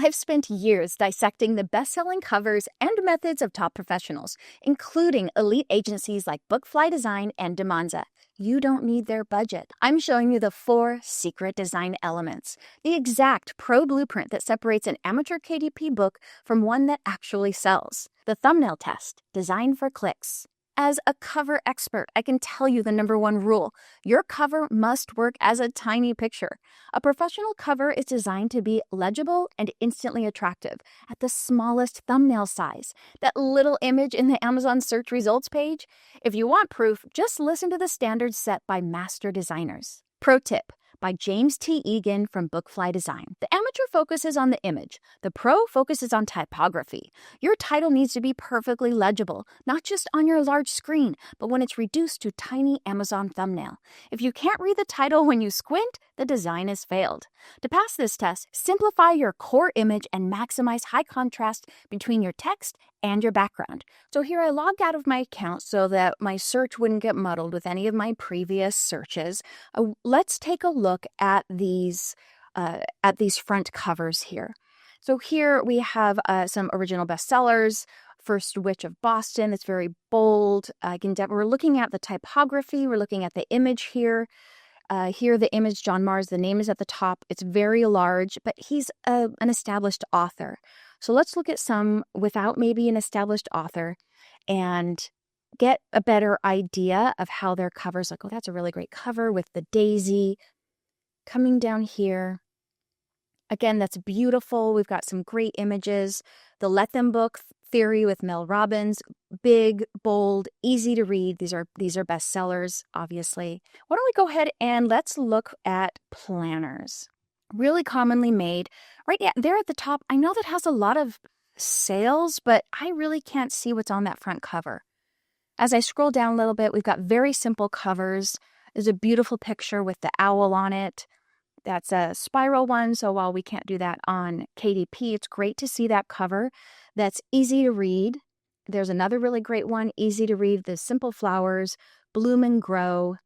I've spent years dissecting the best-selling covers and methods of top professionals, including elite agencies like Bookfly Design and Demanza. You don't need their budget. I'm showing you the 4 secret design elements, the exact pro blueprint that separates an amateur KDP book from one that actually sells. The thumbnail test, designed for clicks. As a cover expert, I can tell you the #1 rule. Your cover must work as a tiny picture. A professional cover is designed to be legible and instantly attractive at the smallest thumbnail size. That little image in the Amazon search results page? If you want proof, just listen to the standards set by master designers. Pro tip by James T. Egan from Bookfly Design. The amateur focuses on the image. The pro focuses on typography. Your title needs to be perfectly legible, not just on your large screen, but when it's reduced to tiny Amazon thumbnail. If you can't read the title when you squint, the design has failed. To pass this test, simplify your core image and maximize high contrast between your text and your background. So here I logged out of my account so that my search wouldn't get muddled with any of my previous searches. Let's take a look at these front covers here. So here we have some original bestsellers. First Witch of Boston. It's very bold. We're looking at the typography. We're looking at the image here. Here, the image, John Mars, the name is at the top. It's very large, but he's an established author. So let's look at some without maybe an established author and get a better idea of how their covers look. Oh, that's a really great cover with the daisy coming down here. Again, that's beautiful. We've got some great images. The Let Them Book Theory with Mel Robbins. Big, bold, easy to read. These are bestsellers, obviously. Why don't we go ahead and let's look at planners. Really commonly made. Right there at the top, I know that has a lot of sales, but I really can't see what's on that front cover. As I scroll down a little bit, we've got very simple covers. There's a beautiful picture with the owl on it. That's a spiral one, so while we can't do that on KDP, it's great to see that cover that's easy to read. There's another really great one, easy to read, the Simple Flowers, Bloom and Grow.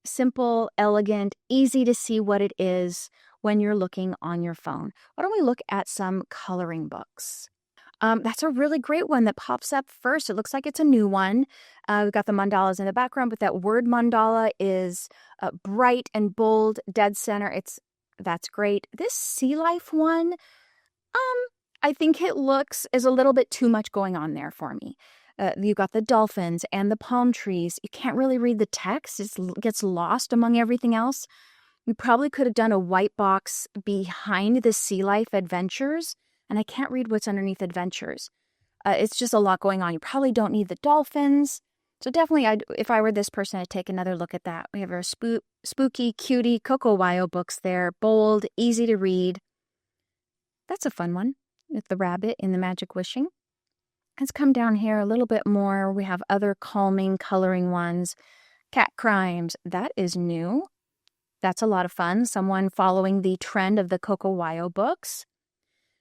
Simple, elegant, easy to see what it is when you're looking on your phone. Why don't we look at some coloring books? That's a really great one that pops up first. It looks like it's a new one. We've got the mandalas in the background, but that word mandala is bright and bold, dead center. That's great. This Sea Life one, I think is a little bit too much going on there for me. You've got the dolphins and the palm trees. You can't really read the text. It gets lost among everything else. We probably could have done a white box behind the Sea Life Adventures, and I can't read what's underneath Adventures. It's just a lot going on. You probably don't need the dolphins. So definitely, if I were this person, I'd take another look at that. We have our spooky, cutie Coco Wyo books there. Bold, easy to read. That's a fun one with the rabbit in the Magic Wishing. Let's come down here a little bit more. We have other calming, coloring ones. Cat Crimes. That is new. That's a lot of fun. Someone following the trend of the Coco Wyo books.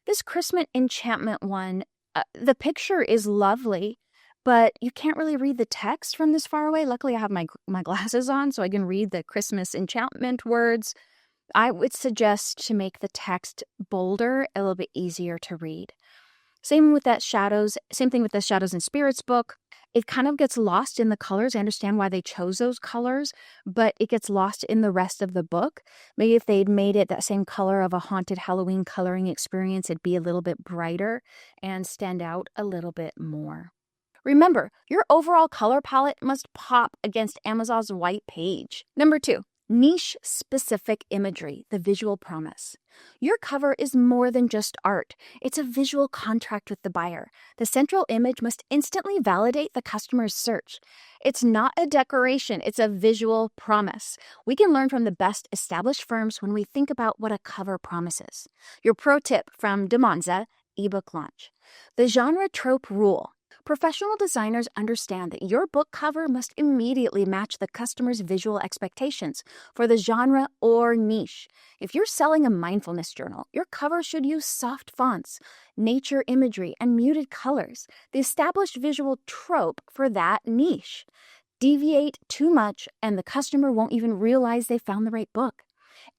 This Christmas Enchantment one, the picture is lovely, but you can't really read the text from this far away. Luckily, I have my glasses on, so I can read the Christmas Enchantment words. I would suggest to make the text bolder, a little bit easier to read. Same thing with the Shadows and Spirits book. It kind of gets lost in the colors. I understand why they chose those colors, but it gets lost in the rest of the book. Maybe if they'd made it that same color of a haunted Halloween coloring experience, it'd be a little bit brighter and stand out a little bit more. Remember, your overall color palette must pop against Amazon's white page. Number 2. Niche-specific imagery, the visual promise. Your cover is more than just art. It's a visual contract with the buyer. The central image must instantly validate the customer's search. It's not a decoration, it's a visual promise. We can learn from the best established firms when we think about what a cover promises. Your pro tip from Demanza, ebook launch. The genre trope rule. Professional designers understand that your book cover must immediately match the customer's visual expectations for the genre or niche. If you're selling a mindfulness journal, your cover should use soft fonts, nature imagery, and muted colors, the established visual trope for that niche. Deviate too much, and the customer won't even realize they found the right book.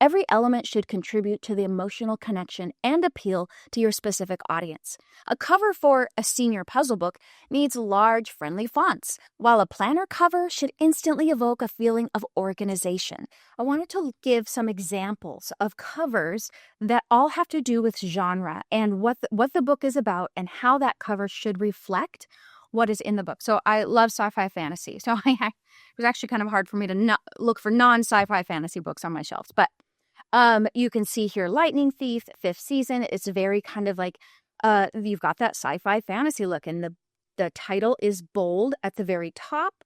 Every element should contribute to the emotional connection and appeal to your specific audience. A cover for a senior puzzle book needs large, friendly fonts, while a planner cover should instantly evoke a feeling of organization. I wanted to give some examples of covers that all have to do with genre and what the book is about and how that cover should reflect what is in the book. So I love sci-fi fantasy. So it was actually kind of hard for me to look for non-sci-fi fantasy books on my shelves. But you can see here Lightning Thief, 5th season. It's very kind of like you've got that sci-fi fantasy look, and the title is bold at the very top.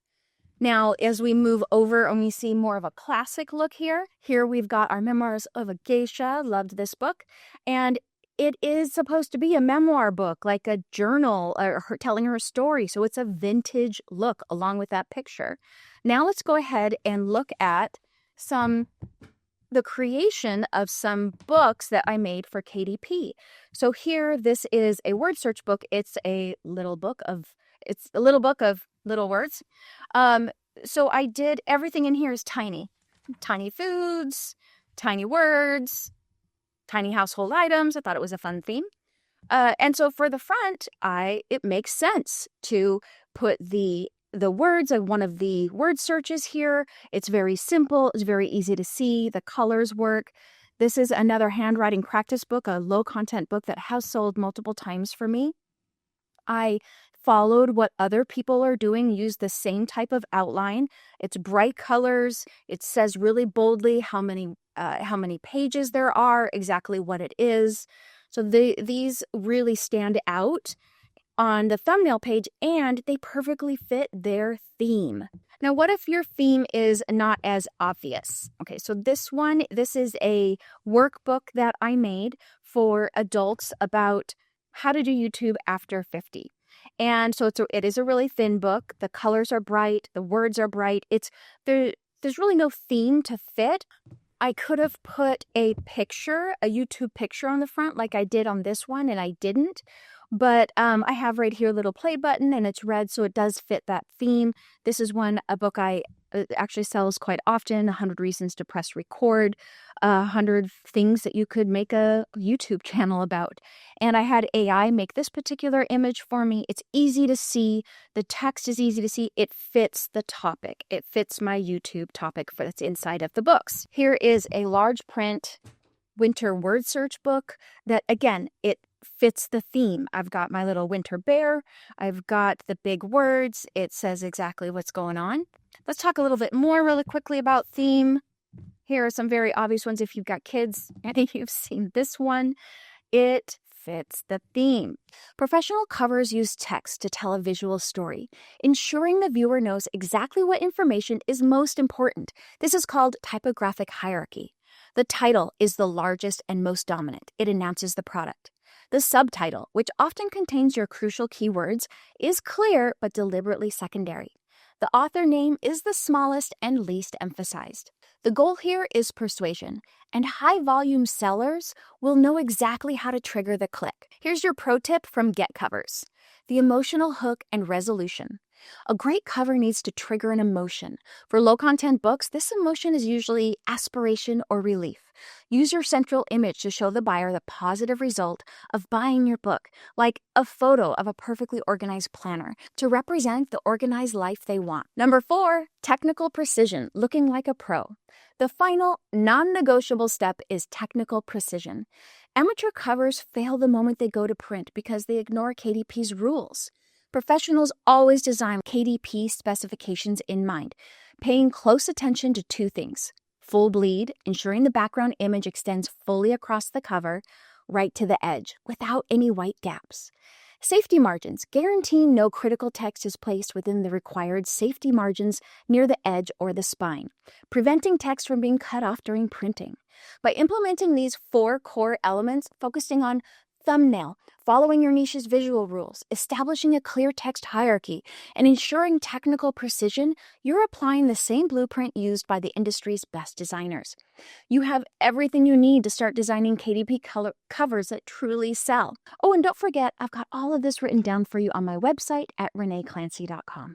Now, as we move over and we see more of a classic look here we've got Our Memoirs of a Geisha. Loved this book. And it is supposed to be a memoir book, like a journal, or her telling her story. So it's a vintage look along with that picture. Now let's go ahead and look at the creation of some books that I made for KDP. So here, this is a word search book. It's a little book of little words. So I did everything in here is tiny foods, tiny words, tiny household items. I thought it was a fun theme. And so for the front, it makes sense to put the words of one of the word searches here. It's very simple. It's very easy to see. The colors work. This is another handwriting practice book, a low content book that has sold multiple times for me. I followed what other people are doing, used the same type of outline. It's bright colors. It says really boldly how many pages there are, exactly what it is. So these really stand out on the thumbnail page, and they perfectly fit their theme. Now, what if your theme is not as obvious? Okay, so this is a workbook that I made for adults about how to do YouTube after 50. And so it is a really thin book. The colors are bright. The words are bright. There's really no theme to fit. I could have put a YouTube picture on the front like I did on this one, and I didn't. But I have right here a little play button, and it's red, so it does fit that theme. This is a book I actually sells quite often, 100 Reasons to Press Record, 100 Things that you could make a YouTube channel about. And I had AI make this particular image for me. It's easy to see. The text is easy to see. It fits the topic. It fits my YouTube topic that's inside of the books. Here is a large print winter word search book that, again, it fits the theme. I've got my little winter bear. I've got the big words. It says exactly what's going on. Let's talk a little bit more really quickly about theme. Here are some very obvious ones if you've got kids and you've seen this one. It fits the theme. Professional covers use text to tell a visual story, ensuring the viewer knows exactly what information is most important. This is called typographic hierarchy. The title is the largest and most dominant. It announces the product. The subtitle, which often contains your crucial keywords, is clear but deliberately secondary. The author name is the smallest and least emphasized. The goal here is persuasion, and high-volume sellers will know exactly how to trigger the click. Here's your pro tip from Get Covers: the emotional hook and resolution. A great cover needs to trigger an emotion. For low-content books, this emotion is usually aspiration or relief. Use your central image to show the buyer the positive result of buying your book, like a photo of a perfectly organized planner, to represent the organized life they want. Number 4, technical precision, looking like a pro. The final, non-negotiable step is technical precision. Amateur covers fail the moment they go to print because they ignore KDP's rules. Professionals always design KDP specifications in mind, paying close attention to 2 things: full bleed, ensuring the background image extends fully across the cover, right to the edge, without any white gaps. Safety margins, guaranteeing no critical text is placed within the required safety margins near the edge or the spine, preventing text from being cut off during printing. By implementing these 4 core elements, focusing on thumbnail, following your niche's visual rules, establishing a clear text hierarchy, and ensuring technical precision, you're applying the same blueprint used by the industry's best designers. You have everything you need to start designing KDP covers that truly sell. Oh, and don't forget, I've got all of this written down for you on my website at reneeclancy.com.